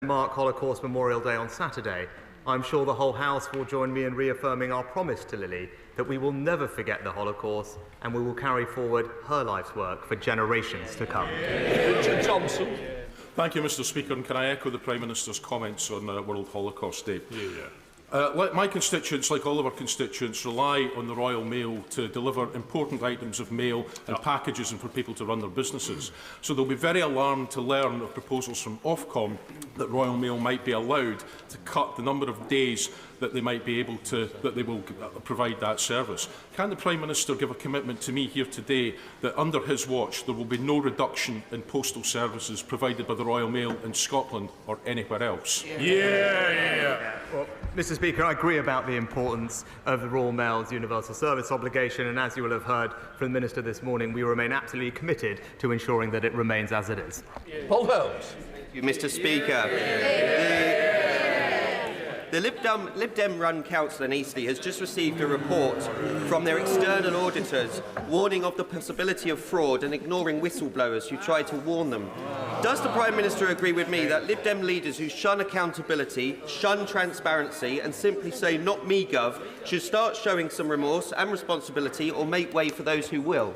mark Holocaust Memorial Day on Saturday, I'm sure the whole House will join me in reaffirming our promise to Lily that we will never forget the Holocaust and we will carry forward her life's work for generations to come. Richard Johnson. Thank you, Mr Speaker, and can I echo the Prime Minister's comments on World Holocaust Day? My constituents, like all of our constituents, rely on the Royal Mail to deliver important items of mail and packages and for people to run their businesses. So they'll be very alarmed to learn of proposals from Ofcom that Royal Mail might be allowed to cut the number of days that they might be able to, that they will provide that service. Can the Prime Minister give a commitment to me here today that under his watch there will be no reduction in postal services provided by the Royal Mail in Scotland or anywhere else? Well, Mr Speaker, I agree about the importance of the Royal Mail's universal service obligation, and as you will have heard from the Minister this morning, we remain absolutely committed to ensuring that it remains as it is. Paul Holmes. Thank you, Mr Speaker. The Lib Dem-run council in Eastleigh has just received a report from their external auditors warning of the possibility of fraud and ignoring whistleblowers who try to warn them. Does the Prime Minister agree with me that Lib Dem leaders who shun accountability, shun transparency and simply say "not me, Gov" should start showing some remorse and responsibility or make way for those who will?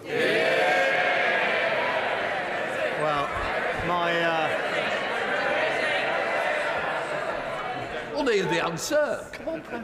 Well, We'll need the answer. Come on, Prime.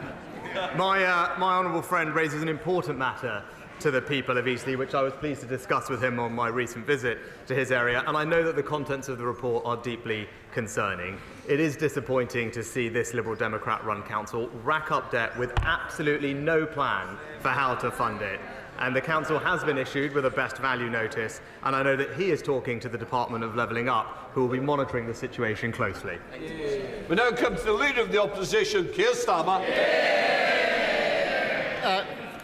my honourable friend raises an important matter to the people of Eastleigh, which I was pleased to discuss with him on my recent visit to his area, and I know that the contents of the report are deeply concerning. It is disappointing to see this Liberal Democrat-run council rack up debt with absolutely no plan for how to fund it. And the council has been issued with a best value notice, and I know that he is talking to the Department of Levelling Up, who will be monitoring the situation closely. We now come to the Leader of the Opposition, Keir Starmer.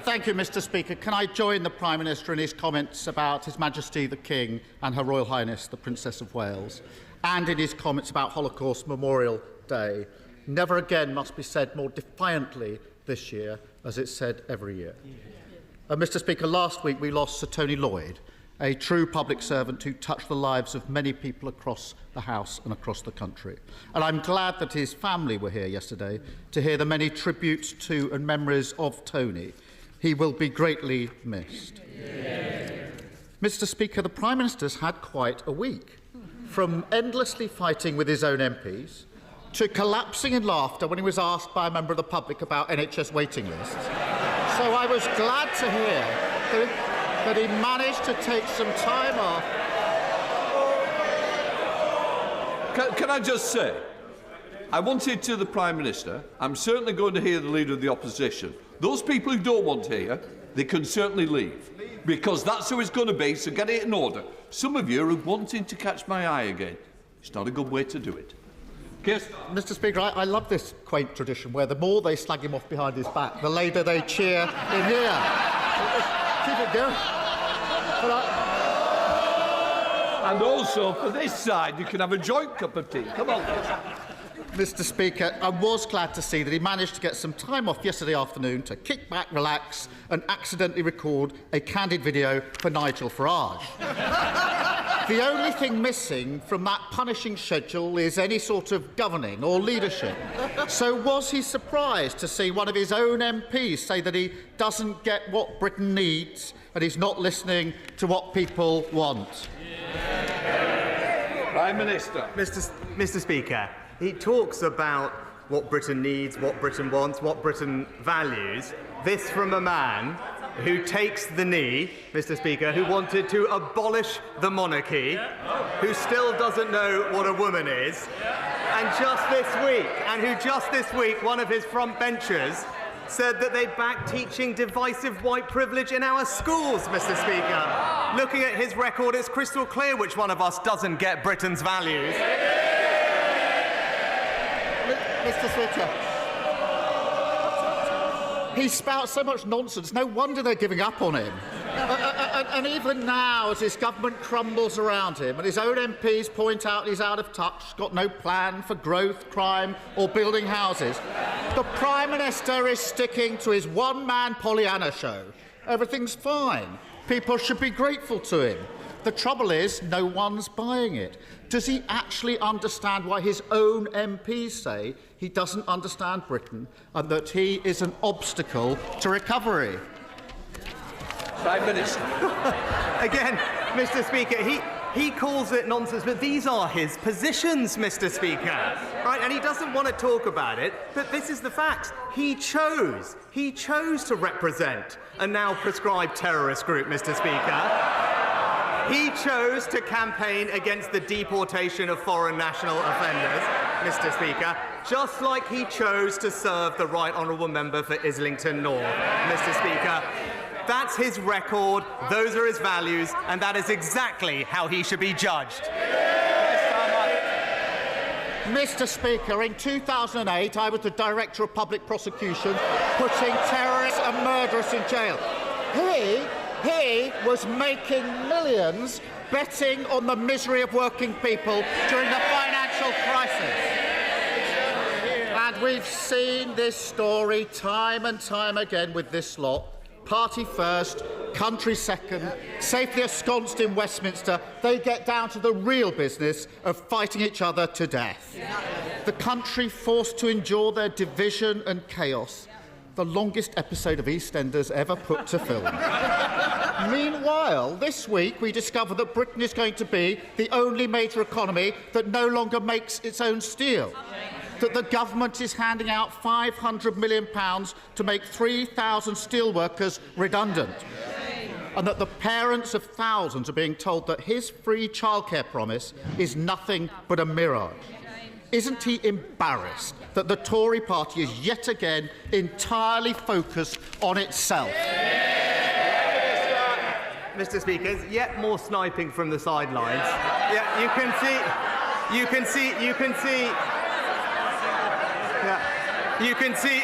Thank you, Mr Speaker. Can I join the Prime Minister in his comments about His Majesty the King and Her Royal Highness the Princess of Wales, and in his comments about Holocaust Memorial Day? Never again must be said more defiantly this year, as it's said every year. Mr Speaker, last week we lost Sir Tony Lloyd, a true public servant who touched the lives of many people across the House and across the country. And I'm glad that his family were here yesterday to hear the many tributes to and memories of Tony. He will be greatly missed. Mr Speaker, the Prime Minister's had quite a week, from endlessly fighting with his own MPs to collapsing in laughter when he was asked by a member of the public about NHS waiting lists. So I was glad to hear that he managed to take some time off. Can I just say, I wanted to the Prime Minister, I'm certainly going to hear the Leader of the Opposition. Those people who don't want to hear, they can certainly leave, because that's how it's going to be, so get it in order. Some of you are wanting to catch my eye again. It's not a good way to do it. Mr Speaker, I love this quaint tradition where the more they slag him off behind his back, the louder they cheer in here. Keep it going. And also, for this side, you can have a joint cup of tea. Come on. Mr Speaker, I was glad to see that he managed to get some time off yesterday afternoon to kick back, relax and accidentally record a candid video for Nigel Farage. The only thing missing from that punishing schedule is any sort of governing or leadership. So was he surprised to see one of his own MPs say that he doesn't get what Britain needs and he's not listening to what people want? Prime Minister. Mr Speaker, he talks about what Britain needs, what Britain wants, what Britain values. This from a man who takes the knee, Mr Speaker, who wanted to abolish the monarchy, who still doesn't know what a woman is, and who just this week, one of his front benchers said that they back teaching divisive white privilege in our schools, Mr Speaker. Looking at his record, it's crystal clear which one of us doesn't get Britain's values. Mr Speaker, he spouts so much nonsense, no wonder they're giving up on him. And even now, as his government crumbles around him and his own MPs point out he's out of touch, got no plan for growth, crime or building houses, the Prime Minister is sticking to his one-man Pollyanna show. Everything's fine. People should be grateful to him. The trouble is, no one's buying it. Does he actually understand why his own MPs say he doesn't understand Britain and that he is an obstacle to recovery? Prime Minister. Again, Mr. Speaker, he calls it nonsense, but these are his positions, Mr. Speaker. Right? And he doesn't want to talk about it, but this is the fact. He chose to represent a now proscribed terrorist group, Mr. Speaker. He chose to campaign against the deportation of foreign national offenders, Mr. Speaker, just like he chose to serve the Right Honourable Member for Islington North, Mr. Speaker. That's his record, those are his values, and that is exactly how he should be judged. Mr. Speaker, in 2008, I was the Director of Public Prosecution, putting terrorists and murderers in jail. He was making millions betting on the misery of working people during the financial crisis. And we've seen this story time and time again with this lot. Party first, country second, safely ensconced in Westminster, they get down to the real business of fighting each other to death. The country forced to endure their division and chaos, the longest episode of EastEnders ever put to film. Meanwhile, this week we discover that Britain is going to be the only major economy that no longer makes its own steel. That the government is handing out £500 million to make 3,000 steelworkers redundant. And that the parents of thousands are being told that his free childcare promise is nothing but a mirage. Isn't he embarrassed that the Tory party is yet again entirely focused on itself? Mr. Speaker, yet more sniping from the sidelines. Yeah, you can see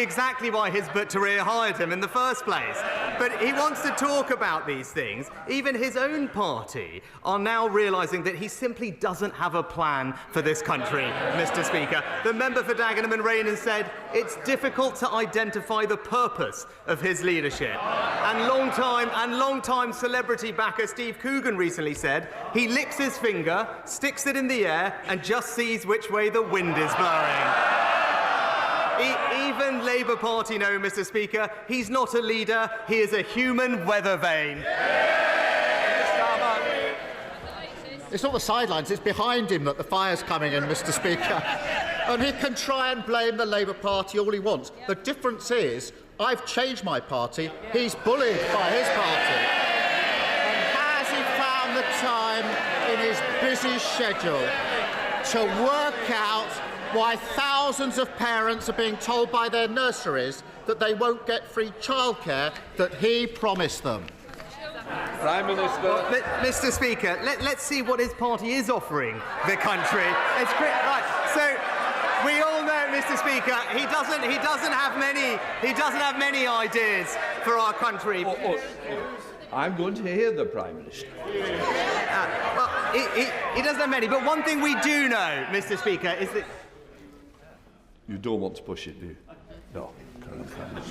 exactly why Hizb ut-Tahrir hired him in the first place. But he wants to talk about these things. Even his own party are now realising that he simply doesn't have a plan for this country, Mr. Speaker. The member for Dagenham and Raynham said it's difficult to identify the purpose of his leadership. And long-time celebrity backer Steve Coogan recently said he licks his finger, sticks it in the air, and just sees which way the wind is blowing. Even Labour Party know, Mr. Speaker, he's not a leader, he is a human weather vane. It's not the sidelines, it's behind him that the fire's coming in, Mr. Speaker. And he can try and blame the Labour Party all he wants. The difference is, I've changed my party, he's bullied by his party. And has he found the time in his busy schedule to work out why thousands of parents are being told by their nurseries that they won't get free childcare that he promised them? Prime Minister. Well, Mr. Speaker, let's see what his party is offering the country. It's great. Right. So we all know, Mr. Speaker, he doesn't have many ideas for our country. I'm going to hear the Prime Minister. Well, he doesn't have many, but one thing we do know, Mr. Speaker, is that You don't want to push it, do you? No.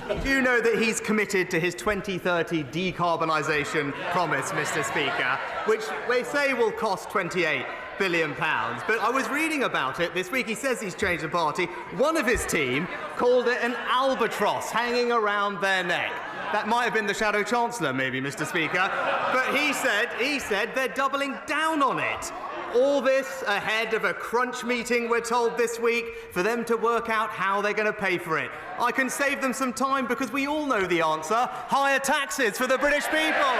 we do know that he's committed to his 2030 decarbonisation promise, Mr. Speaker, which they say will cost £28 billion. But I was reading about it this week. He says he's changed the party. One of his team called it an albatross hanging around their neck. That might have been the Shadow Chancellor, maybe, Mr. Speaker. But he said they're doubling down on it. All this ahead of a crunch meeting, we're told this week, for them to work out how they're going to pay for it. I can save them some time because we all know the answer. Higher taxes for the British people.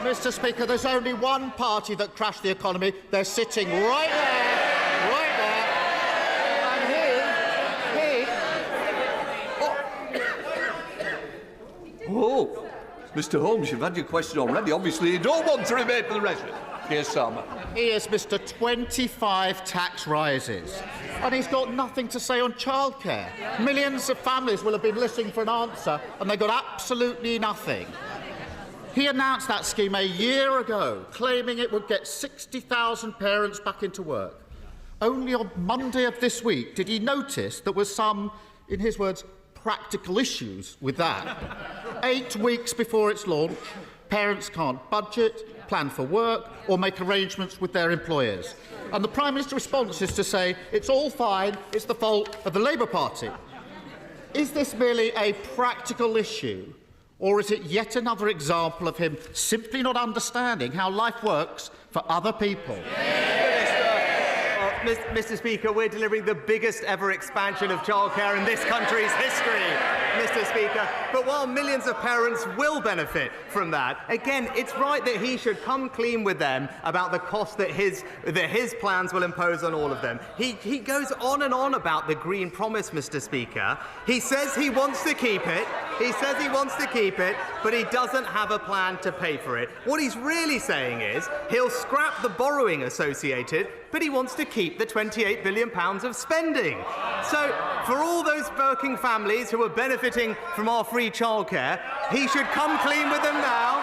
Mr. Speaker, there's only one party that crashed the economy. They're sitting right there, right there. And Oh, Mr. Holmes, you've had your question already. Obviously, you don't want to remain for the rest of it. Here's Salma. He is Mr. 25 tax rises. And he's got nothing to say on childcare. Millions of families will have been listening for an answer, and they got absolutely nothing. He announced that scheme a year ago, claiming it would get 60,000 parents back into work. Only on Monday of this week did he notice there was some, in his words, practical issues with that. 8 weeks before its launch, parents can't budget, plan for work or make arrangements with their employers. And the Prime Minister's response is to say it's all fine, it's the fault of the Labour Party. Is this merely a practical issue, or is it yet another example of him simply not understanding how life works for other people? Mr. Speaker, we're delivering the biggest ever expansion of childcare in this country's history, Mr. Speaker. But while millions of parents will benefit from that, again, it's right that he should come clean with them about the cost that his plans will impose on all of them. He goes on and on about the Green Promise, Mr. Speaker. He says he wants to keep it. But he doesn't have a plan to pay for it. What he's really saying is he'll scrap the borrowing associated, but he wants to keep the £28 billion of spending. So, for all those working families who are benefiting from our free childcare, he should come clean with them now.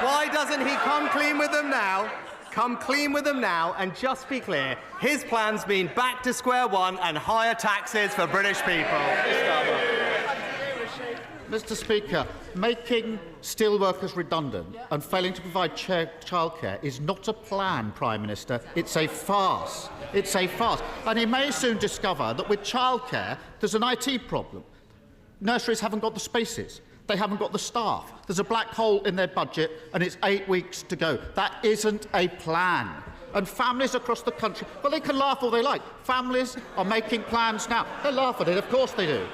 Why doesn't he come clean with them now? Come clean with them now and just be clear, his plans mean back to square one and higher taxes for British people. Mr. Speaker, making steelworkers redundant and failing to provide childcare is not a plan, Prime Minister. It's a farce. It's a farce. And he may soon discover that with childcare, there's an IT problem. Nurseries haven't got the spaces. They haven't got the staff. There's a black hole in their budget, and it's 8 weeks to go. That isn't a plan. And families across the country, well, they can laugh all they like. Families are making plans now. They laugh at it, of course they do.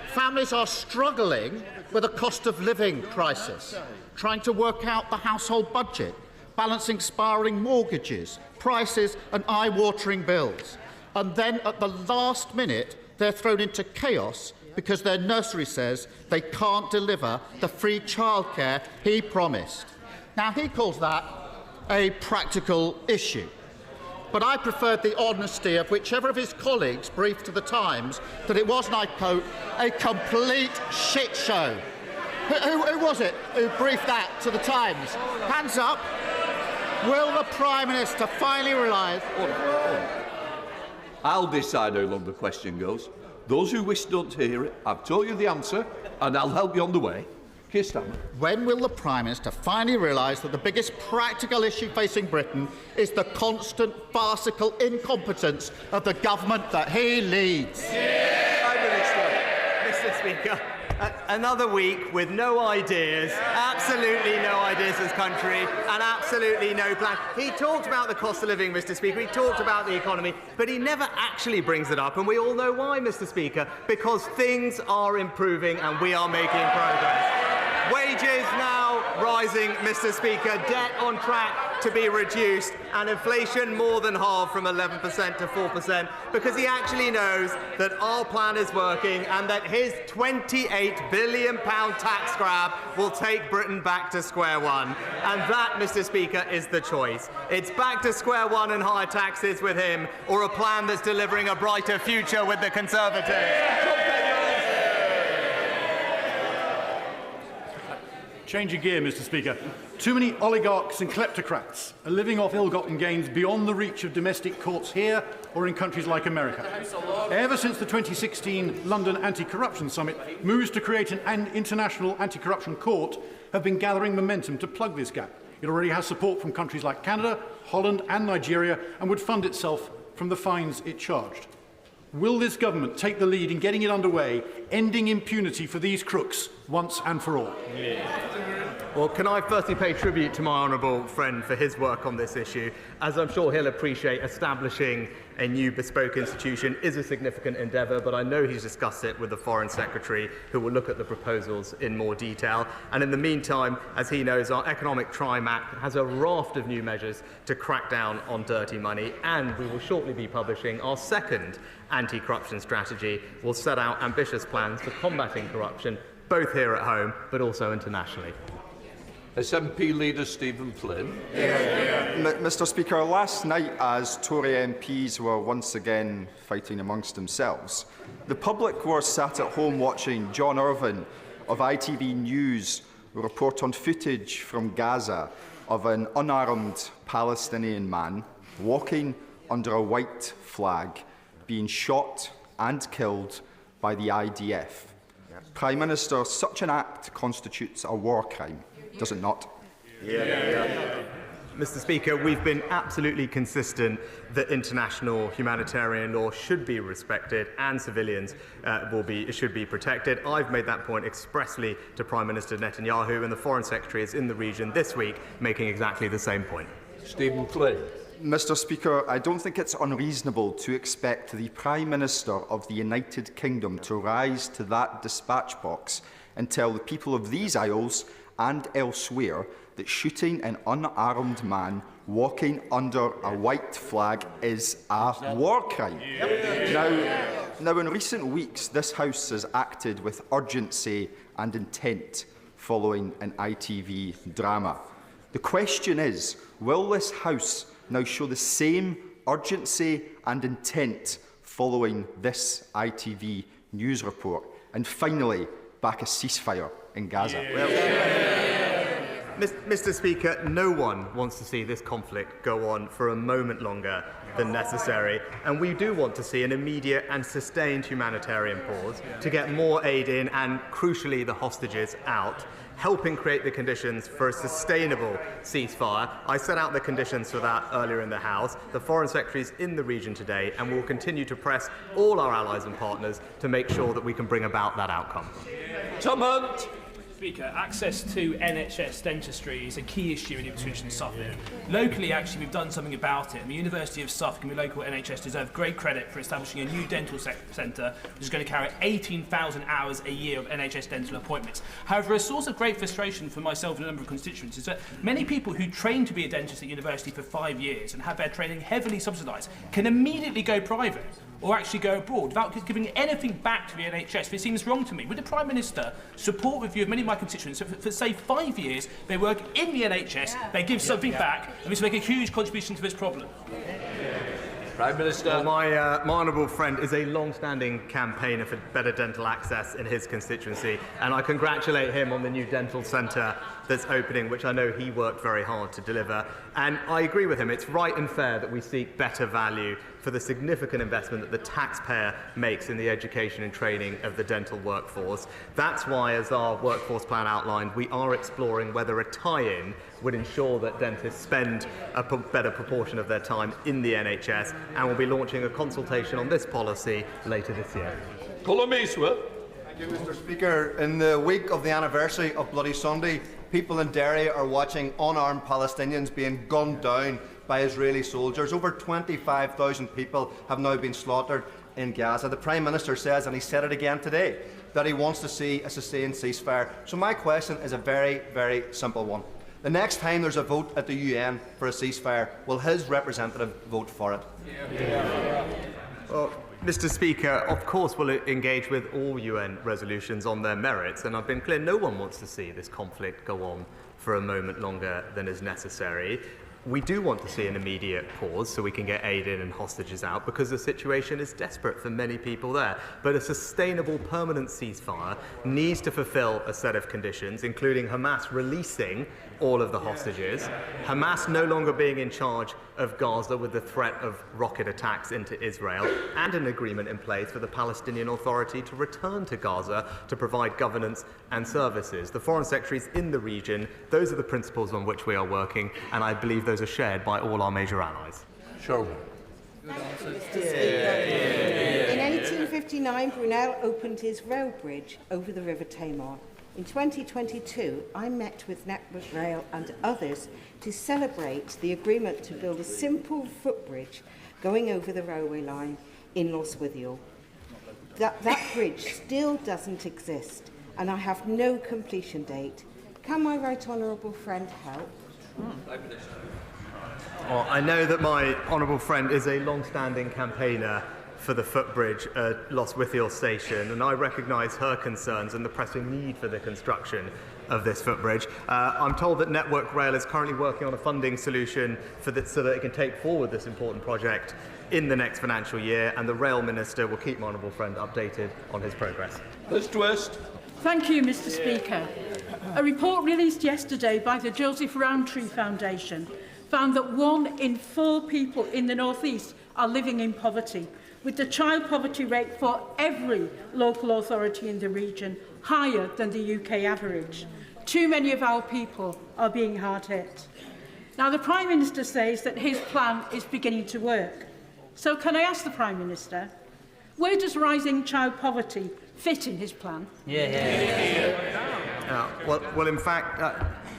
Families are struggling with a cost of living crisis, trying to work out the household budget, balancing spiralling mortgages, prices and eye-watering bills. And then at the last minute, they're thrown into chaos because their nursery says they can't deliver the free childcare he promised. Now, he calls that a practical issue. But I preferred the honesty of whichever of his colleagues briefed to the Times that it was, and I quote, a complete shit show. Who was it who briefed that to the Times? Hands up. Will the Prime Minister finally realise... I'll decide how long the question goes. Those who wish don't hear it, I've told you the answer, and I'll help you on the way. When will the Prime Minister finally realise that the biggest practical issue facing Britain is the constant farcical incompetence of the government that he leads? Mr. Speaker, another week with no ideas, absolutely no ideas as country, and absolutely no plan. He talked about the cost of living, Mr. Speaker, he talked about the economy, but he never actually brings it up, and we all know why, Mr. Speaker, because things are improving and we are making progress. Wages now rising, Mr. Speaker, debt on track to be reduced, and inflation more than halved from 11% to 4%, because he actually knows that our plan is working and that his £28 billion tax grab will take Britain back to square one. And that, Mr. Speaker, is the choice. It's back to square one and higher taxes with him, or a plan that's delivering a brighter future with the Conservatives. Change of gear, Mr. Speaker. Too many oligarchs and kleptocrats are living off ill-gotten gains beyond the reach of domestic courts here or in countries like America. Ever since the 2016 London Anti-Corruption Summit, moves to create an international anti-corruption court have been gathering momentum to plug this gap. It already has support from countries like Canada, Holland and Nigeria, and would fund itself from the fines it charged. Will this government take the lead in getting it underway, ending impunity for these crooks once and for all? Well, can I firstly pay tribute to my honourable friend for his work on this issue? As I'm sure he'll appreciate, establishing a new bespoke institution is a significant endeavour, but I know he's discussed it with the Foreign Secretary, who will look at the proposals in more detail. And in the meantime, as he knows, our Economic Crime Act has a raft of new measures to crack down on dirty money, and we will shortly be publishing our second anti-corruption strategy. Will set out ambitious plans for combating corruption, both here at home, but also internationally. SNP leader Stephen Flynn. Mr. Speaker, last night, as Tory MPs were once again fighting amongst themselves, the public were sat at home watching John Irvine of ITV News report on footage from Gaza of an unarmed Palestinian man walking under a white flag, being shot and killed by the IDF. Prime Minister, such an act constitutes a war crime. does it not? Mr. Speaker, we've been absolutely consistent that international humanitarian law should be respected and civilians should be protected. I've made that point expressly to Prime Minister Netanyahu, and the Foreign Secretary is in the region this week making exactly the same point. Stephen Flynn. Mr. Speaker, I don't think it's unreasonable to expect the Prime Minister of the United Kingdom to rise to that dispatch box and tell the people of these Isles and elsewhere that shooting an unarmed man walking under a white flag is a war crime. Now, in recent weeks, this House has acted with urgency and intent following an ITV drama. The question is, will this House now show the same urgency and intent following this ITV news report? And finally, back a ceasefire in Gaza. Mr. Speaker, no one wants to see this conflict go on for a moment longer than necessary, and we do want to see an immediate and sustained humanitarian pause to get more aid in and, crucially, the hostages out, helping create the conditions for a sustainable ceasefire. I set out the conditions for that earlier in the House. The Foreign Secretary is in the region today and will continue to press all our allies and partners to make sure that we can bring about that outcome. Tom Hunt. Speaker, access to NHS dentistry is a key issue in Ipswich and Suffolk. Locally, actually, we've done something about it, and the University of Suffolk and the local NHS deserve great credit for establishing a new dental centre which is going to carry 18,000 hours a year of NHS dental appointments. However, a source of great frustration for myself and a number of constituents is that many people who train to be a dentist at university for 5 years and have their training heavily subsidised can immediately go private or actually go abroad without giving anything back to the NHS. It seems wrong to me. Would the Prime Minister support the view of many of my constituents that for say 5 years they work in the NHS, they give something back, and this will make a huge contribution to this problem? Prime Minister. Well, my honourable friend is a long-standing campaigner for better dental access in his constituency, and I congratulate him on the new dental centre that's opening, which I know he worked very hard to deliver. And I agree with him. It's right and fair that we seek better value for the significant investment that the taxpayer makes in the education and training of the dental workforce. That's why, as our workforce plan outlined, we are exploring whether a tie-in would ensure that dentists spend a better proportion of their time in the NHS, and we'll be launching a consultation on this policy later this year. Colm Eastwood. Thank you, Mr. Speaker. In the week of the anniversary of Bloody Sunday, people in Derry are watching unarmed Palestinians being gunned down by Israeli soldiers. Over 25,000 people have now been slaughtered in Gaza. The Prime Minister says, and he said it again today, that he wants to see a sustained ceasefire. So my question is a very, very simple one. The next time there's a vote at the UN for a ceasefire, will his representative vote for it? Well, Mr. Speaker, of course we'll engage with all UN resolutions on their merits, and I've been clear no one wants to see this conflict go on for a moment longer than is necessary. We do want to see an immediate pause so we can get aid in and hostages out, because the situation is desperate for many people there. But a sustainable, permanent ceasefire needs to fulfill a set of conditions, including Hamas releasing all of the hostages, Hamas no longer being in charge of Gaza with the threat of rocket attacks into Israel, and an agreement in place for the Palestinian Authority to return to Gaza to provide governance and services. The Foreign Secretary is in the region. Those are the principles on which we are working, and I believe those are shared by all our major allies. Sure. Mr. Speaker. In 1859, Brunel opened his rail bridge over the River Tamar. In 2022, I met with Network Rail and others to celebrate the agreement to build a simple footbridge going over the railway line in Lostwithiel. That bridge still doesn't exist, and I have no completion date. Can my right honourable friend help? Well, I know that my honourable friend is a long-standing campaigner for the footbridge at Lostwithiel station, and I recognise her concerns and the pressing need for the construction of this footbridge. I'm told that Network Rail is currently working on a funding solution for this, so that it can take forward this important project in the next financial year, and the Rail Minister will keep my honourable friend updated on his progress. Liz Twist. Thank you, Mr. Speaker. A report released yesterday by the Joseph Rowntree Foundation found that 1 in 4 people in the North East are living in poverty, with the child poverty rate for every local authority in the region higher than the UK average. Too many of our people are being hard hit. Now, the Prime Minister says that his plan is beginning to work. So can I ask the Prime Minister, where does rising child poverty fit in his plan? Well, in fact,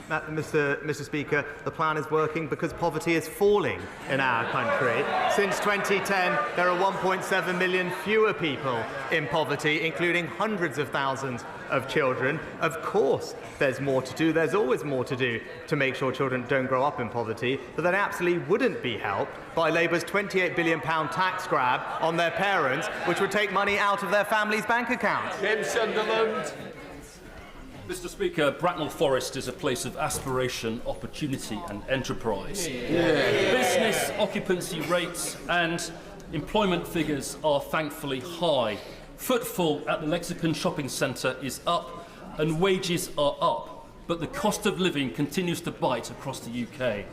Mr. Speaker, the plan is working because poverty is falling in our country. Since 2010, there are 1.7 million fewer people in poverty, including hundreds of thousands of children. Of course, there's more to do. There's always more to do to make sure children don't grow up in poverty, but that absolutely wouldn't be helped by Labour's £28 billion tax grab on their parents, which would take money out of their families' bank accounts. James Sunderland. Mr. Speaker, Bracknell Forest is a place of aspiration, opportunity and enterprise. Business occupancy rates and employment figures are thankfully high. Footfall at the Lexicon Shopping Centre is up and wages are up, but the cost of living continues to bite across the UK.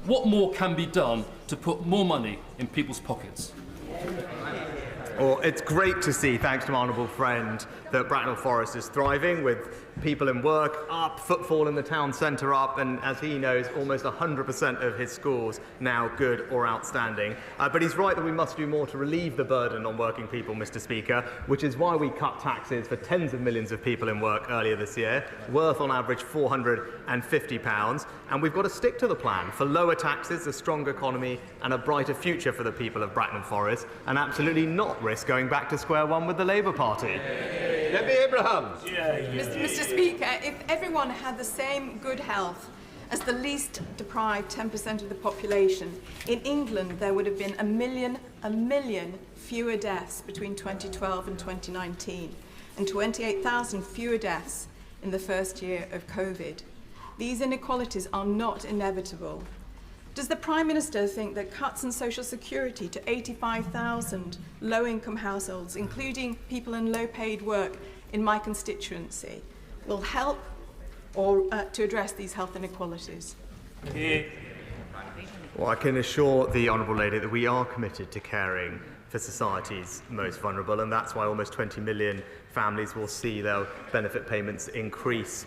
What more can be done to put more money in people's pockets? Well, it's great to see, thanks to my honourable friend, that Bracknell Forest is thriving, with people in work up, footfall in the town centre up, and as he knows, almost 100% of his schools now good or outstanding. But he's right that we must do more to relieve the burden on working people, Mr. Speaker, which is why we cut taxes for tens of millions of people in work earlier this year, worth on average £450. And we've got to stick to the plan for lower taxes, a stronger economy, and a brighter future for the people of Bracknell Forest, and absolutely not risk going back to square one with the Labour Party. Debbie Abrahams. Mr. Speaker, if everyone had the same good health as the least deprived 10% of the population, in England there would have been a million fewer deaths between 2012 and 2019, and 28,000 fewer deaths in the first year of COVID. These inequalities are not inevitable. Does the Prime Minister think that cuts in social security to 85,000 low-income households, including people in low-paid work in my constituency, will help or to address these health inequalities? Well, I can assure the Honourable Lady that we are committed to caring for society's most vulnerable, and that's why almost 20 million families will see their benefit payments increase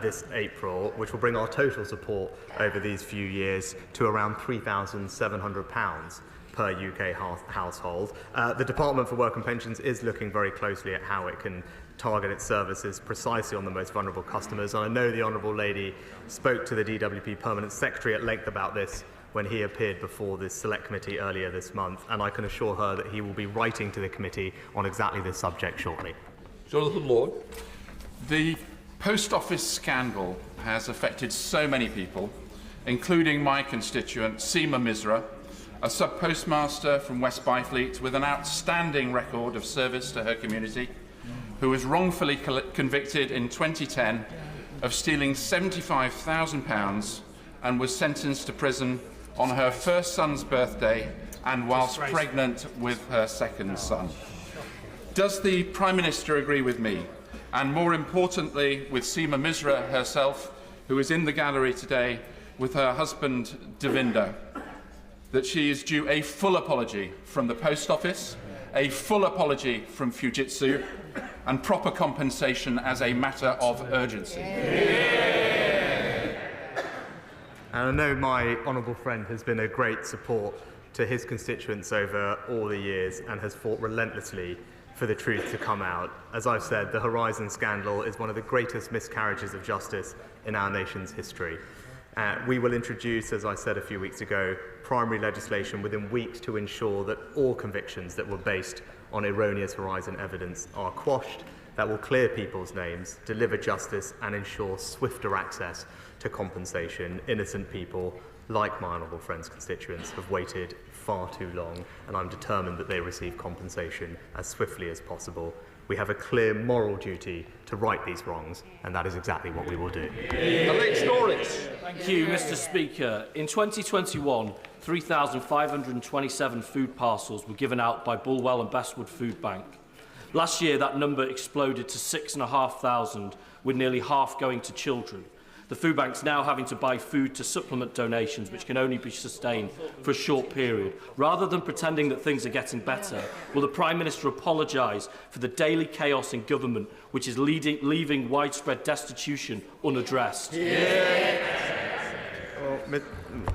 this April, which will bring our total support over these few years to around £3,700 per UK household. The Department for Work and Pensions is looking very closely at how it can target its services precisely on the most vulnerable customers, and I know the Honourable Lady spoke to the DWP Permanent Secretary at length about this when he appeared before this Select Committee earlier this month, and I can assure her that he will be writing to the committee on exactly this subject shortly. Jonathan Lord. The post office scandal has affected so many people, including my constituent, Seema Misra, a sub-postmaster from West Byfleet with an outstanding record of service to her community, who was wrongfully convicted in 2010 of stealing £75,000 and was sentenced to prison on her first son's birthday and whilst pregnant with her second son. Does the Prime Minister agree with me, and more importantly with Seema Misra herself, who is in the gallery today with her husband Devinder, that she is due a full apology from the Post Office, a full apology from Fujitsu, and proper compensation as a matter of urgency? And I know my honourable friend has been a great support to his constituents over all the years and has fought relentlessly for the truth to come out. As I've said, the Horizon scandal is one of the greatest miscarriages of justice in our nation's history. We will introduce, as I said a few weeks ago, primary legislation within weeks to ensure that all convictions that were based on erroneous Horizon evidence are quashed, that will clear people's names, deliver justice and ensure swifter access to compensation. Innocent people, like my honourable friend's constituents, have waited far too long, and I'm determined that they receive compensation as swiftly as possible. We have a clear moral duty to right these wrongs, and that is exactly what we will do. Alex Norris. Thank you, Mr. Speaker. In 2021, 3,527 food parcels were given out by Bulwell and Bestwood Food Bank. Last year, that number exploded to 6,500, with nearly half going to children. The food bank's now having to buy food to supplement donations, which can only be sustained for a short period. Rather than pretending that things are getting better, will the Prime Minister apologise for the daily chaos in government, which is leaving widespread destitution unaddressed? Well,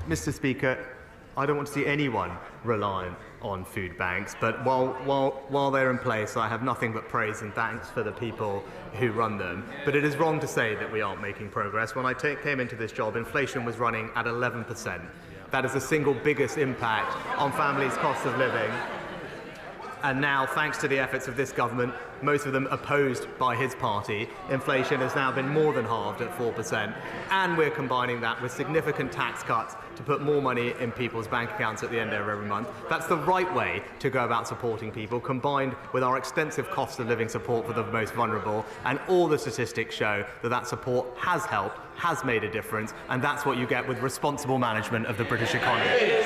Mr. Speaker, I don't want to see anyone reliant on food banks, but while they're in place, I have nothing but praise and thanks for the people who run them. But it is wrong to say that we aren't making progress. When I came into this job, inflation was running at 11%. That is the single biggest impact on families' cost of living. And now, thanks to the efforts of this government, most of them opposed by his party, inflation has now been more than halved at 4%. And we're combining that with significant tax cuts to put more money in people's bank accounts at the end of every month. That's the right way to go about supporting people, combined with our extensive cost of living support for the most vulnerable. And all the statistics show that that support has helped, has made a difference, and that's what you get with responsible management of the British economy.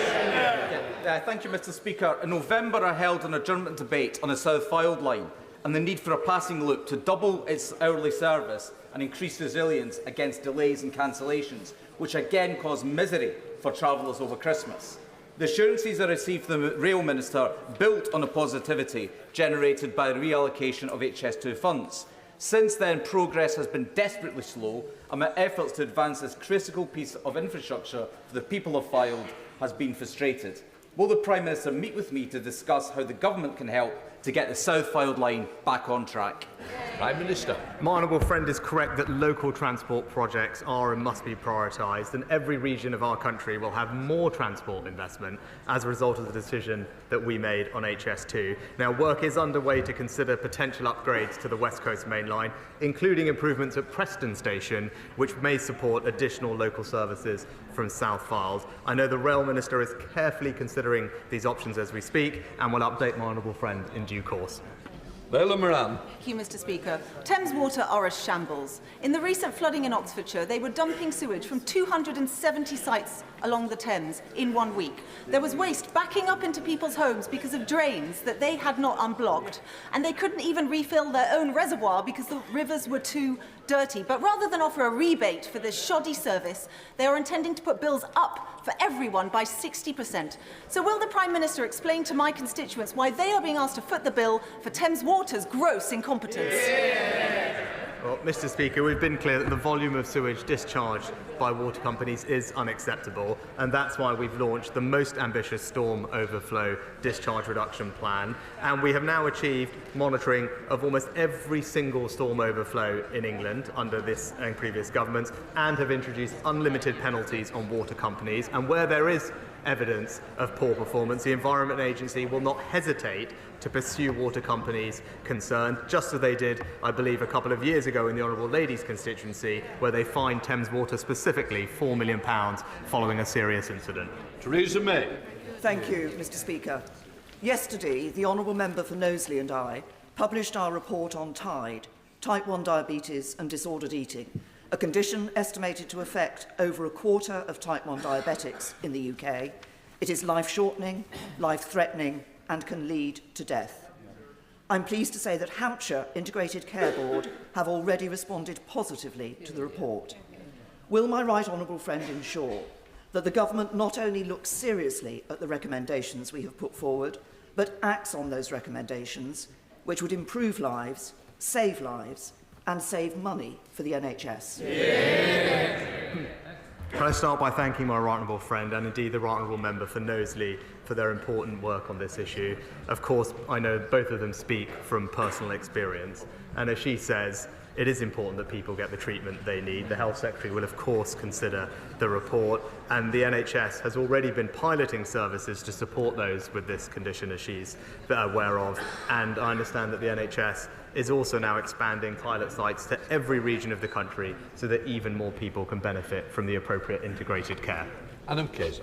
Thank you, Mr. Speaker. In November, I held an adjournment debate on the South Fylde line and the need for a passing loop to double its hourly service and increase resilience against delays and cancellations, which again caused misery for travellers over Christmas. The assurances I received from the Rail Minister built on the positivity generated by the reallocation of HS2 funds. Since then, progress has been desperately slow, and my efforts to advance this critical piece of infrastructure for the people of Fylde has been frustrated. Will the Prime Minister meet with me to discuss how the government can help to get the South Fylde line back on track? Prime Minister. My honourable friend is correct that local transport projects are and must be prioritised, and every region of our country will have more transport investment as a result of the decision that we made on HS2. Now, work is underway to consider potential upgrades to the West Coast Main Line, including improvements at Preston Station, which may support additional local services from South Fylde. I know the Rail Minister is carefully considering these options as we speak, and will update my honourable friend in due course. Leila Moran. Thank you, Mr. Speaker. Thames Water are a shambles. In the recent flooding in Oxfordshire, they were dumping sewage from 270 sites along the Thames in 1 week. There was waste backing up into people's homes because of drains that they had not unblocked, and they couldn't even refill their own reservoir because the rivers were too dirty. But rather than offer a rebate for this shoddy service, they are intending to put bills up for everyone by 60%. So will the Prime Minister explain to my constituents why they are being asked to foot the bill for Thames Water's gross incompetence? Well, Mr. Speaker, we've been clear that the volume of sewage discharged by water companies is unacceptable, and that's why we've launched the most ambitious storm overflow discharge reduction plan. And we have now achieved monitoring of almost every single storm overflow in England under this and previous governments, and have introduced unlimited penalties on water companies. And where there is evidence of poor performance, the Environment Agency will not hesitate to pursue water companies concerned, just as they did, I believe, a couple of years ago in the Honourable Lady's constituency, where they fined Thames Water specifically £4 million following a serious incident. Theresa May. Thank you, Mr. Speaker. Yesterday, the Honourable Member for Knowsley and I published our report on TIDE, type 1 diabetes and disordered eating, a condition estimated to affect over a quarter of type 1 diabetics in the UK. It is life-shortening, life-threatening, and can lead to death. I'm pleased to say that Hampshire Integrated Care Board have already responded positively to the report. Will my right honourable friend ensure that the government not only looks seriously at the recommendations we have put forward, but acts on those recommendations, which would improve lives, and save money for the NHS? Can I start by thanking my right honourable friend and indeed the right honourable member for Knowsley for their important work on this issue. Of course, I know both of them speak from personal experience, and as she says, it is important that people get the treatment they need. The Health Secretary will, of course, consider the report, and the NHS has already been piloting services to support those with this condition, as she's aware of, and I understand that the NHS is also now expanding pilot sites to every region of the country so that even more people can benefit from the appropriate integrated care. Adam Kaiser.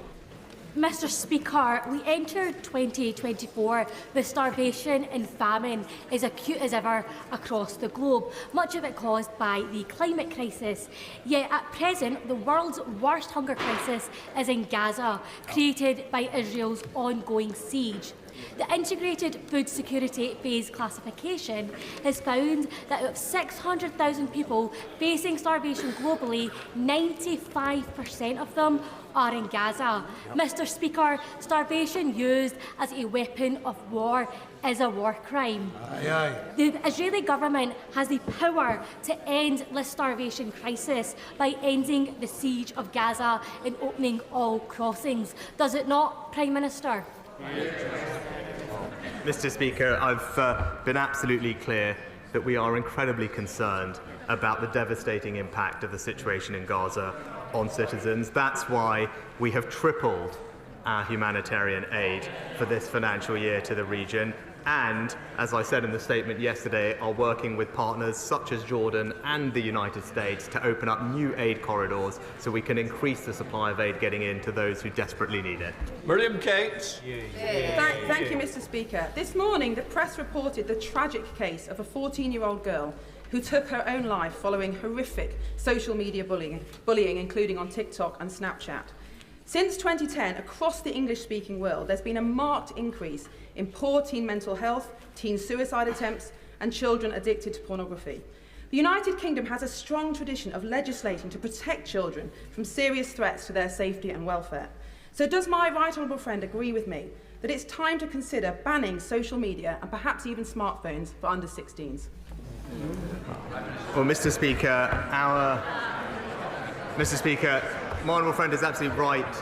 Mr. Speaker, we entered 2024 with starvation and famine as acute as ever across the globe, much of it caused by the climate crisis. Yet at present, the world's worst hunger crisis is in Gaza, created by Israel's ongoing siege. The Integrated Food Security Phase Classification has found that of 600,000 people facing starvation globally, 95% of them are in Gaza. Mr. Speaker, starvation used as a weapon of war is a war crime. Aye, aye. The Israeli government has the power to end the starvation crisis by ending the siege of Gaza and opening all crossings. Does it not, Prime Minister? Mr. Speaker, I've been absolutely clear that we are incredibly concerned about the devastating impact of the situation in Gaza on citizens. That's why we have tripled our humanitarian aid for this financial year to the region. And, as I said in the statement yesterday, are working with partners such as Jordan and the United States to open up new aid corridors so we can increase the supply of aid getting in to those who desperately need it. Miriam Cates. Thank you, Mr. Speaker. This morning, the press reported the tragic case of a 14-year-old girl who took her own life following horrific social media bullying, including on TikTok and Snapchat. Since 2010, across the English-speaking world, there's been a marked increase in poor teen mental health, teen suicide attempts, and children addicted to pornography. The United Kingdom has a strong tradition of legislating to protect children from serious threats to their safety and welfare. So does my right honourable friend agree with me that it's time to consider banning social media and perhaps even smartphones for under 16s? Well, Mr. Speaker, my honourable friend is absolutely right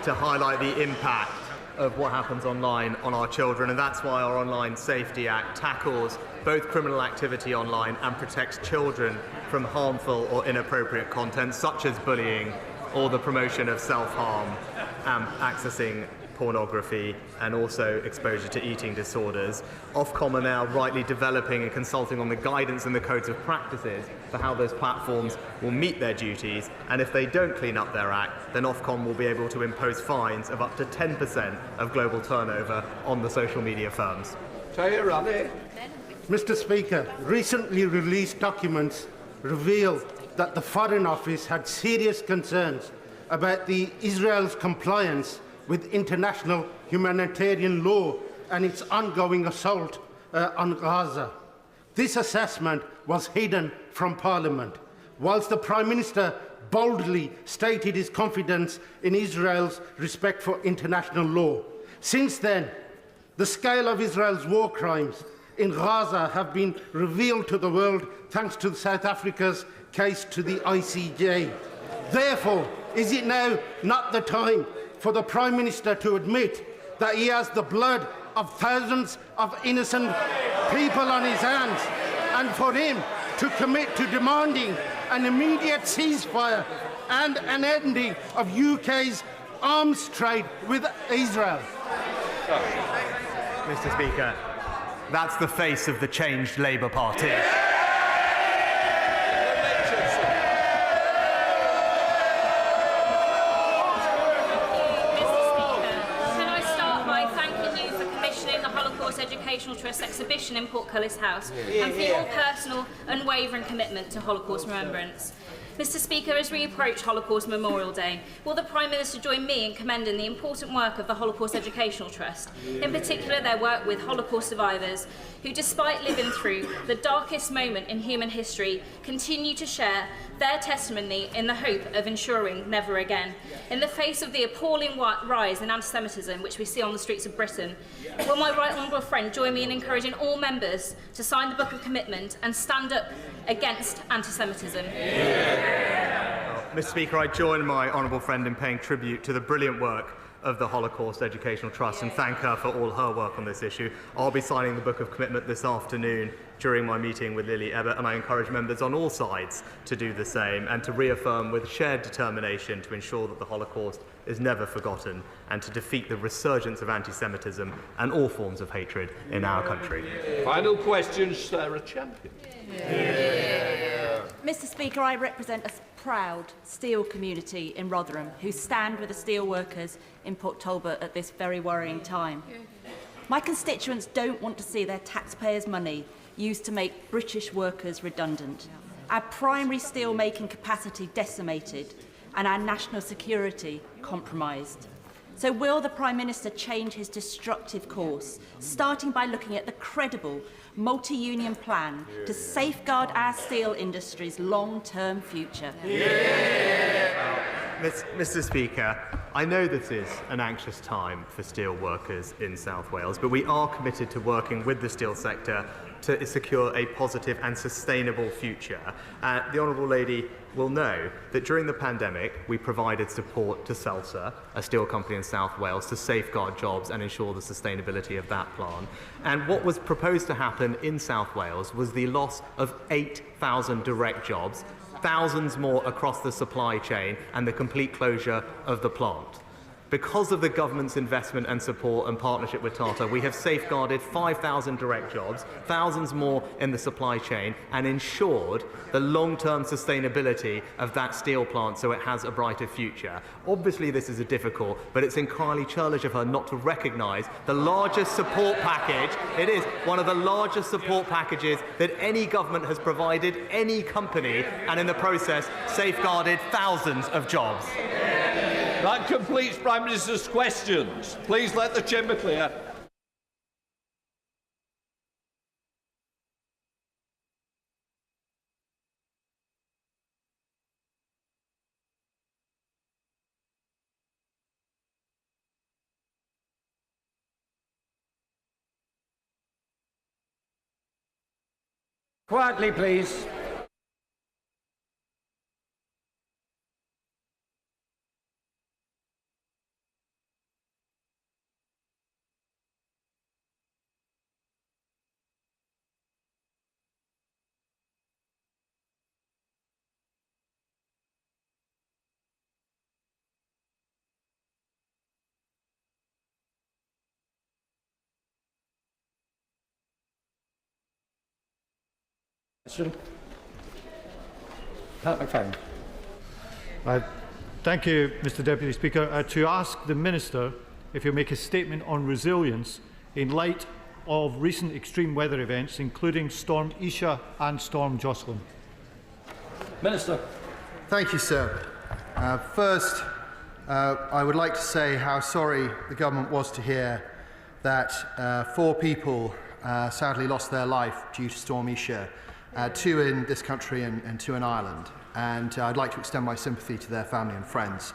to highlight the impact of what happens online on our children, and that's why our Online Safety Act tackles both criminal activity online and protects children from harmful or inappropriate content such as bullying or the promotion of self-harm, accessing pornography and also exposure to eating disorders. Ofcom are now rightly developing and consulting on the guidance and the codes of practices for how those platforms will meet their duties, and if they don't clean up their act, then Ofcom will be able to impose fines of up to 10% of global turnover on the social media firms. Mr. Speaker, recently released documents reveal that the Foreign Office had serious concerns about Israel's compliance with international humanitarian law and its ongoing assault on Gaza. This assessment was hidden from Parliament, whilst the Prime Minister boldly stated his confidence in Israel's respect for international law. Since then, the scale of Israel's war crimes in Gaza have been revealed to the world thanks to South Africa's case to the ICJ. Therefore, is it now not the time for the Prime Minister to admit that he has the blood of thousands of innocent people on his hands, and for him to commit to demanding an immediate ceasefire and an ending of UK's arms trade with Israel? Mr. Speaker, that's the face of the changed Labour Party. Educational Trust exhibition in Portcullis House and for your personal, unwavering commitment to Holocaust remembrance. Mr. Speaker, as we approach Holocaust Memorial Day, will the Prime Minister join me in commending the important work of the Holocaust Educational Trust, in particular their work with Holocaust survivors, who, despite living through the darkest moment in human history, continue to share their testimony in the hope of ensuring never again. In the face of the appalling rise in anti-Semitism which we see on the streets of Britain, will my right honourable friend join me in encouraging all members to sign the Book of Commitment and stand up against anti-Semitism? Mr. Speaker, I join my honourable friend in paying tribute to the brilliant work of the Holocaust Educational Trust and thank her for all her work on this issue. I'll be signing the Book of Commitment this afternoon during my meeting with Lily Ebbett, and I encourage members on all sides to do the same and to reaffirm with shared determination to ensure that the Holocaust is never forgotten and to defeat the resurgence of anti-Semitism and all forms of hatred in our country. Final question, Sarah Champion. Mr. Speaker, I represent a proud steel community in Rotherham who stand with the steel workers in Port Talbot at this very worrying time. My constituents don't want to see their taxpayers' money used to make British workers redundant, our primary steel-making capacity decimated and our national security compromised. So will the Prime Minister change his destructive course, starting by looking at the credible multi-union plan to safeguard our steel industry's long-term future? Mr. Speaker, I know this is an anxious time for steel workers in South Wales, but we are committed to working with the steel sector to secure a positive and sustainable future. The Honourable Lady will know that during the pandemic we provided support to Celsa, a steel company in South Wales, to safeguard jobs and ensure the sustainability of that plant. And what was proposed to happen in South Wales was the loss of 8,000 direct jobs, thousands more across the supply chain, and the complete closure of the plant. Because of the government's investment and support and partnership with Tata, we have safeguarded 5,000 direct jobs, thousands more in the supply chain, and ensured the long-term sustainability of that steel plant so it has a brighter future. Obviously, this is difficult, but it's entirely churlish of her not to recognise the largest support package. It is one of the largest support packages that any government has provided any company, and in the process safeguarded thousands of jobs. That completes Prime Minister's questions. Please let the chamber clear. Quietly, please. Thank you, Mr. Deputy Speaker. To ask the Minister if he'll make a statement on resilience in light of recent extreme weather events, including Storm Isha and Storm Jocelyn. Minister. Thank you, sir. First, I would like to say how sorry the government was to hear that 4 people sadly lost their life due to Storm Isha, 2 in this country and 2 in Ireland. And I'd like to extend my sympathy to their family and friends.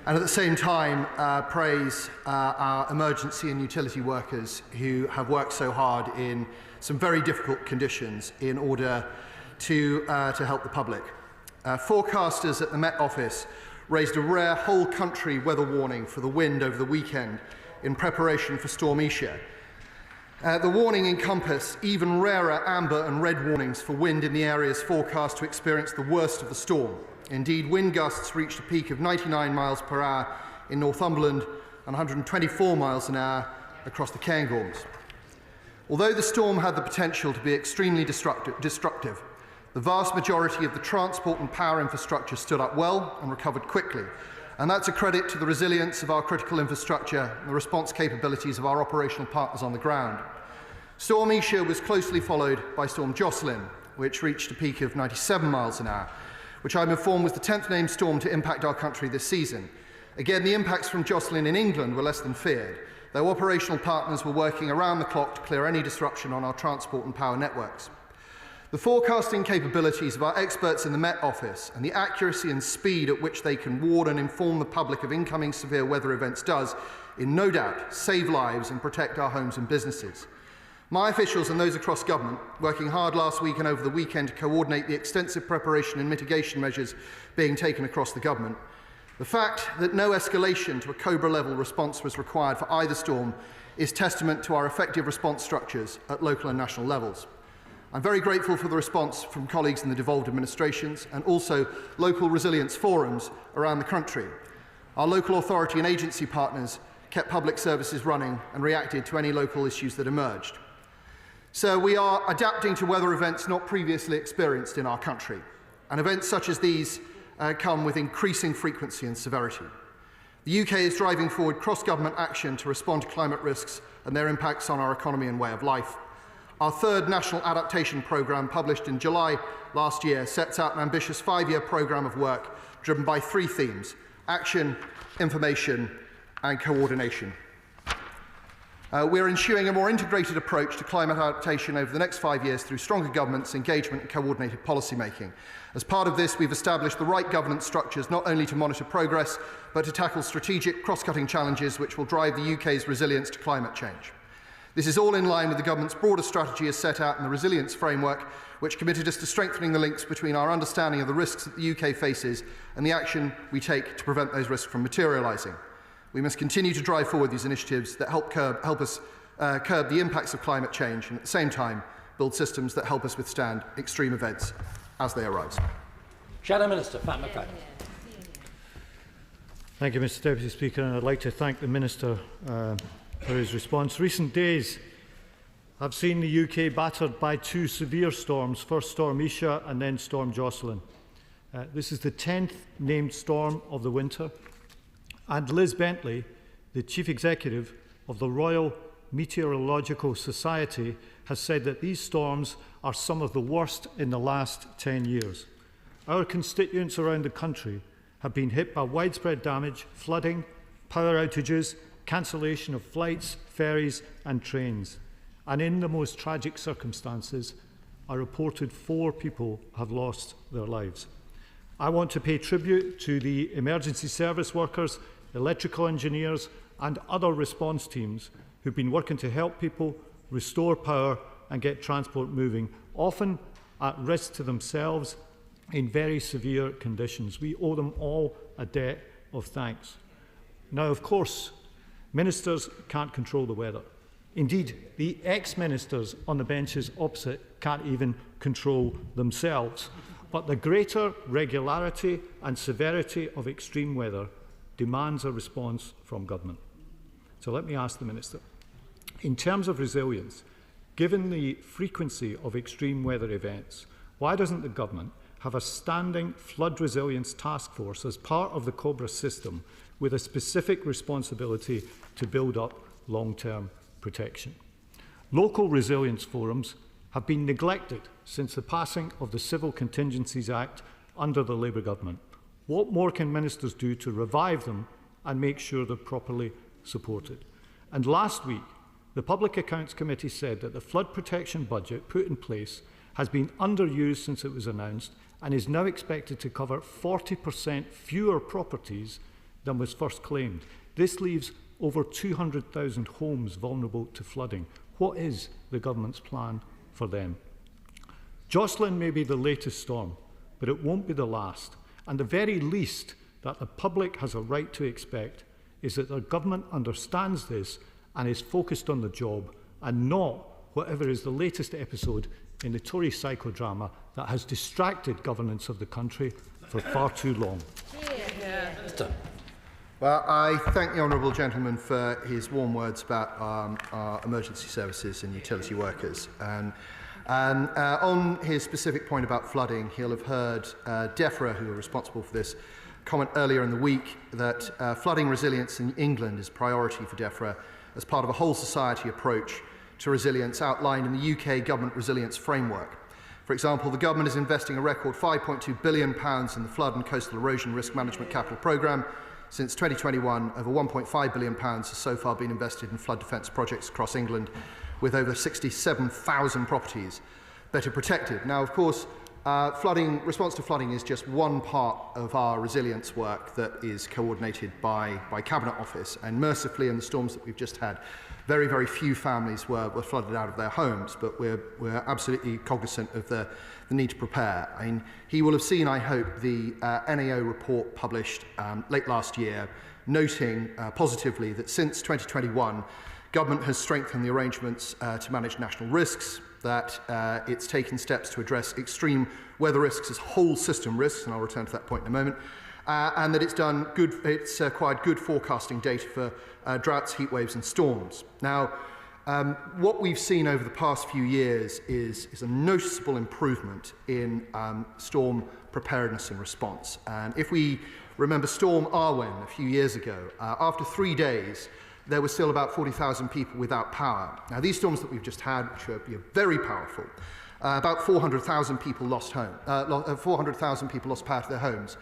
And at the same time, praise our emergency and utility workers who have worked so hard in some very difficult conditions in order to help the public. Forecasters at the Met Office raised a rare whole-country weather warning for the wind over the weekend in preparation for Storm Isha. The warning encompassed even rarer amber and red warnings for wind in the areas forecast to experience the worst of the storm. Indeed, wind gusts reached a peak of 99 miles per hour in Northumberland and 124 miles an hour across the Cairngorms. Although the storm had the potential to be extremely destructive, the vast majority of the transport and power infrastructure stood up well and recovered quickly. And that's a credit to the resilience of our critical infrastructure and the response capabilities of our operational partners on the ground. Storm Isha was closely followed by Storm Jocelyn, which reached a peak of 97 miles an hour, which I'm informed was the 10th named storm to impact our country this season. Again, the impacts from Jocelyn in England were less than feared, though operational partners were working around the clock to clear any disruption on our transport and power networks. The forecasting capabilities of our experts in the Met Office and the accuracy and speed at which they can warn and inform the public of incoming severe weather events does, in no doubt, save lives and protect our homes and businesses. My officials and those across government, working hard last week and over the weekend to coordinate the extensive preparation and mitigation measures being taken across the government. The fact that no escalation to a Cobra-level response was required for either storm is testament to our effective response structures at local and national levels. I'm very grateful for the response from colleagues in the devolved administrations and also local resilience forums around the country. Our local authority and agency partners kept public services running and reacted to any local issues that emerged. So we are adapting to weather events not previously experienced in our country, and events such as these come with increasing frequency and severity. The UK is driving forward cross-government action to respond to climate risks and their impacts on our economy and way of life. Our 3rd National Adaptation Programme, published in July last year, sets out an ambitious 5-year programme of work driven by 3 themes: action, information and coordination. We are ensuring a more integrated approach to climate adaptation over the next 5 years through stronger governance, engagement and coordinated policy making. As part of this, we've established the right governance structures not only to monitor progress, but to tackle strategic cross-cutting challenges which will drive the UK's resilience to climate change. This is all in line with the government's broader strategy as set out in the resilience framework, which committed us to strengthening the links between our understanding of the risks that the UK faces and the action we take to prevent those risks from materialising. We must continue to drive forward these initiatives that help us curb the impacts of climate change and at the same time build systems that help us withstand extreme events as they arise. Shadow Minister, Pat McCann. Thank you, Mr Deputy Speaker, and I'd like to thank the Minister for his response. Recent days have seen the UK battered by two severe storms, first Storm Isha and then Storm Jocelyn. This is the 10th named storm of the winter. And Liz Bentley, the Chief Executive of the Royal Meteorological Society, has said that these storms are some of the worst in the last 10 years. Our constituents around the country have been hit by widespread damage, flooding, power outages, cancellation of flights, ferries and trains. And in the most tragic circumstances, a reported 4 people have lost their lives. I want to pay tribute to the emergency service workers, electrical engineers and other response teams who've been working to help people restore power and get transport moving, often at risk to themselves in very severe conditions. We owe them all a debt of thanks. Now, of course, ministers can't control the weather. Indeed, the ex-ministers on the benches opposite can't even control themselves. But the greater regularity and severity of extreme weather demands a response from government. So let me ask the Minister, in terms of resilience, given the frequency of extreme weather events, why doesn't the government have a standing flood resilience task force as part of the COBRA system with a specific responsibility to build up long-term protection? Local resilience forums have been neglected since the passing of the Civil Contingencies Act under the Labour government. What more can ministers do to revive them and make sure they're properly supported? And last week, the Public Accounts Committee said that the flood protection budget put in place has been underused since it was announced and is now expected to cover 40% fewer properties than was first claimed. This leaves over 200,000 homes vulnerable to flooding. What is the government's plan for them? Jocelyn may be the latest storm, but it won't be the last. And the very least that the public has a right to expect is that the government understands this and is focused on the job and not whatever is the latest episode in the Tory psychodrama that has distracted governance of the country for far too long. Well, I thank the honourable gentleman for his warm words about our emergency services and utility workers. And on his specific point about flooding, he'll have heard DEFRA, who are responsible for this, comment earlier in the week that flooding resilience in England is a priority for DEFRA as part of a whole society approach to resilience outlined in the UK Government Resilience Framework. For example, the government is investing a record £5.2 billion in the Flood and Coastal Erosion Risk Management Capital Programme. Since 2021, over £1.5 billion has so far been invested in flood defence projects across England, with over 67,000 properties better protected. Now, of course, response to flooding is just one part of our resilience work that is coordinated by Cabinet Office. And mercifully, in the storms that we've just had, very, very few families were flooded out of their homes, but we're absolutely cognizant of the need to prepare. I mean, he will have seen, I hope, the NAO report published late last year, noting positively that since 2021, government has strengthened the arrangements to manage national risks, that it's taken steps to address extreme weather risks as whole system risks, and I'll return to that point in a moment, and that it's acquired good forecasting data for droughts, heat waves and storms. Now, what we've seen over the past few years is a noticeable improvement in storm preparedness and response. And if we remember Storm Arwen a few years ago, after 3 days, there were still about 40,000 people without power. Now, these storms that we've just had, which are very powerful, about 400,000 people lost 400,000 people lost power to their homes.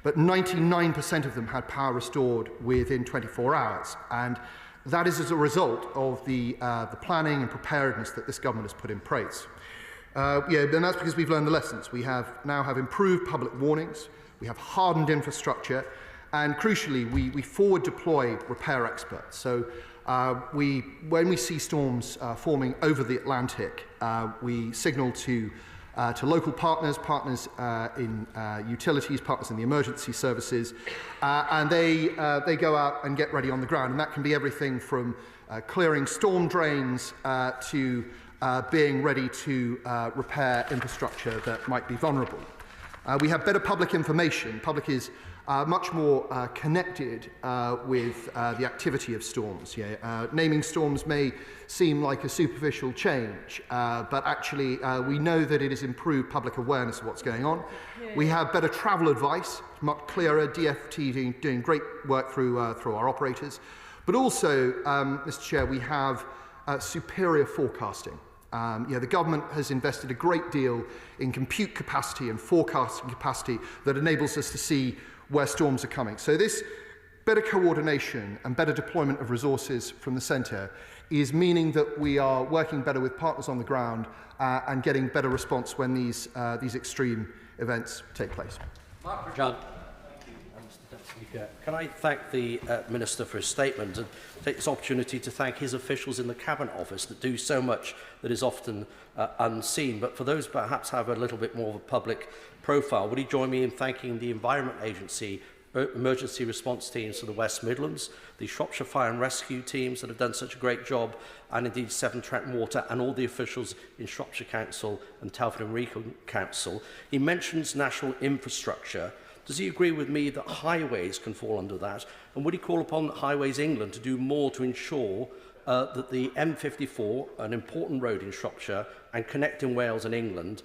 but 99% of them had power restored within 24 hours. And that is as a result of the planning and preparedness that this government has put in place. And that's because we've learned the lessons. We now have improved public warnings, we have hardened infrastructure, and crucially, we forward deploy repair experts. So when we see storms forming over the Atlantic, we signal to local partners in utilities, partners in the emergency services, and they go out and get ready on the ground. And that can be everything from clearing storm drains to being ready to repair infrastructure that might be vulnerable. We have better public information. Public is much more connected with the activity of storms. Naming storms may seem like a superficial change, but actually we know that it has improved public awareness of what's going on. We have better travel advice, much clearer, DFT doing great work through our operators. But also, Mr. Chair, we have superior forecasting. The government has invested a great deal in compute capacity and forecasting capacity that enables us to see where storms are coming. So this better coordination and better deployment of resources from the centre is meaning that we are working better with partners on the ground and getting better response when these extreme events take place. John. Can I thank the Minister for his statement and take this opportunity to thank his officials in the Cabinet Office that do so much that is often unseen. But for those perhaps have a little bit more of a public profile, would he join me in thanking the Environment Agency, emergency response teams for the West Midlands, the Shropshire Fire and Rescue teams that have done such a great job, and indeed Severn Trent Water and all the officials in Shropshire Council and Telford and Wrekin Council. He mentions national infrastructure. Does he agree with me that highways can fall under that? And would he call upon Highways England to do more to ensure that the M54, an important road in Shropshire and connecting Wales and England,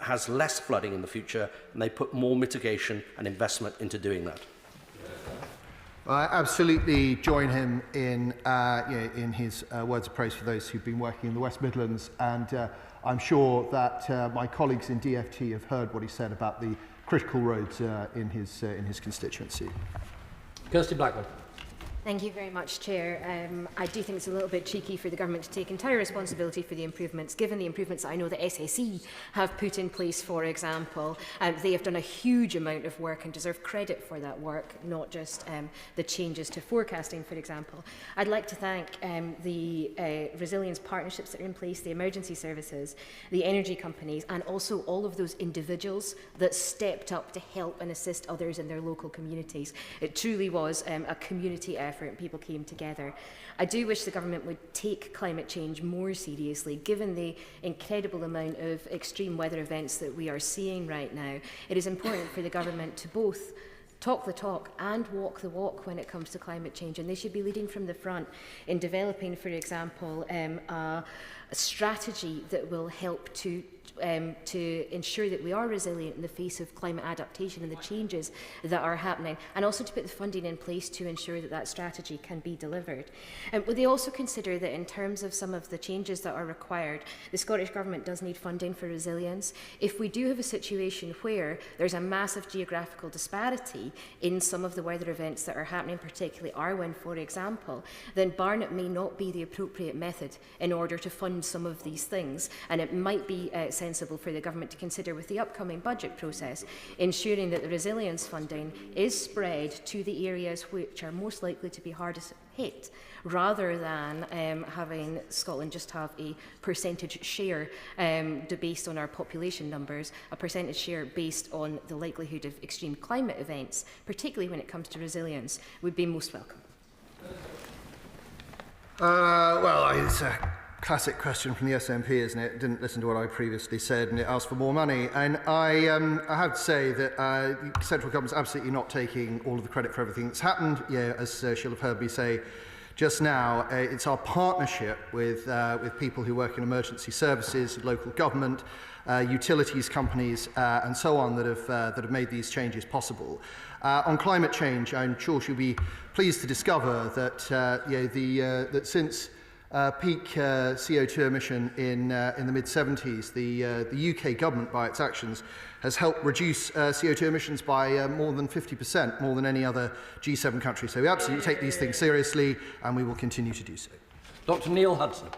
has less flooding in the future, and they put more mitigation and investment into doing that? I absolutely join him in his words of praise for those who've been working in the West Midlands, and I'm sure that my colleagues in DFT have heard what he said about the critical roads in his constituency. Kirsty Blackburn. Thank you very much, Chair. I do think it's a little bit cheeky for the government to take entire responsibility for the improvements, given the improvements that I know that SSE have put in place, for example. They have done a huge amount of work and deserve credit for that work, not just the changes to forecasting, for example. I'd like to thank the resilience partnerships that are in place, the emergency services, the energy companies, and also all of those individuals that stepped up to help and assist others in their local communities. It truly was a community effort. And people came together. I do wish the government would take climate change more seriously, given the incredible amount of extreme weather events that we are seeing right now. It is important for the government to both talk the talk and walk the walk when it comes to climate change, and they should be leading from the front in developing, for example, a strategy that will help to ensure that we are resilient in the face of climate adaptation and the changes that are happening, and also to put the funding in place to ensure that that strategy can be delivered. Would they also consider that in terms of some of the changes that are required, the Scottish Government does need funding for resilience? If we do have a situation where there's a massive geographical disparity in some of the weather events that are happening, particularly Arwen, for example, then Barnet may not be the appropriate method in order to fund some of these things, and it might be sensible for the government to consider with the upcoming budget process, ensuring that the resilience funding is spread to the areas which are most likely to be hardest hit, rather than having Scotland just have a percentage share based on our population numbers, a percentage share based on the likelihood of extreme climate events, particularly when it comes to resilience, would be most welcome. It's a classic question from the SNP, isn't it? It didn't listen to what I previously said, and it asked for more money. And I have to say that the central government's absolutely not taking all of the credit for everything that's happened. Yeah, as she'll have heard me say just now, it's our partnership with people who work in emergency services, local government, utilities companies, and so on that have made these changes possible. On climate change, I'm sure she'll be pleased to discover that that since peak CO2 emission in the mid-70s, the UK government, by its actions, has helped reduce CO2 emissions by more than 50%, more than any other G7 country. So we absolutely take these things seriously, and we will continue to do so. Dr Neil Hudson.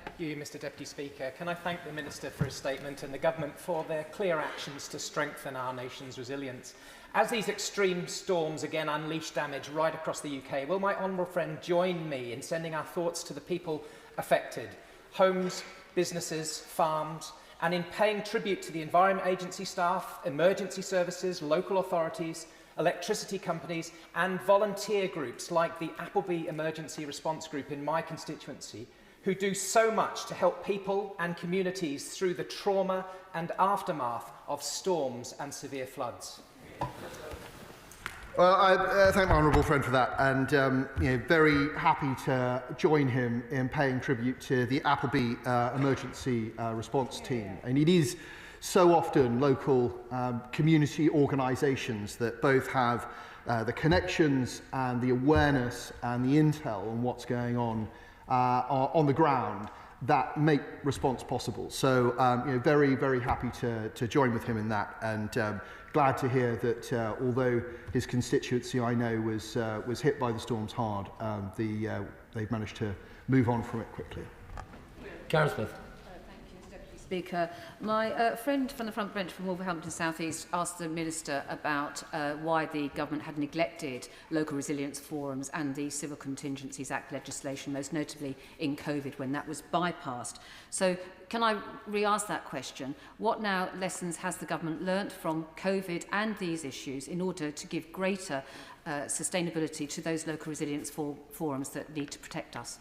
Thank you, Mr Deputy Speaker. Can I thank the Minister for his statement and the Government for their clear actions to strengthen our nation's resilience. As these extreme storms again unleash damage right across the UK, will my honourable friend join me in sending our thoughts to the people affected, homes, businesses, farms, and in paying tribute to the Environment Agency staff, emergency services, local authorities, electricity companies and volunteer groups like the Appleby Emergency Response Group in my constituency, who do so much to help people and communities through the trauma and aftermath of storms and severe floods. Well, I thank my honourable friend for that, and very happy to join him in paying tribute to the Appleby Emergency Response Team. And it is so often local community organisations that both have the connections and the awareness and the intel on what's going on the ground that make response possible. So very, very happy to join with him in that, and glad to hear that although his constituency, I know, was hit by the storms hard, they've managed to move on from it quickly. Karen Smith. Speaker, my friend from the front bench from Wolverhampton South East asked the Minister about why the government had neglected local resilience forums and the Civil Contingencies Act legislation, most notably in COVID when that was bypassed. So can I re-ask that question? What now lessons has the government learnt from COVID and these issues in order to give greater sustainability to those local resilience forums that need to protect us?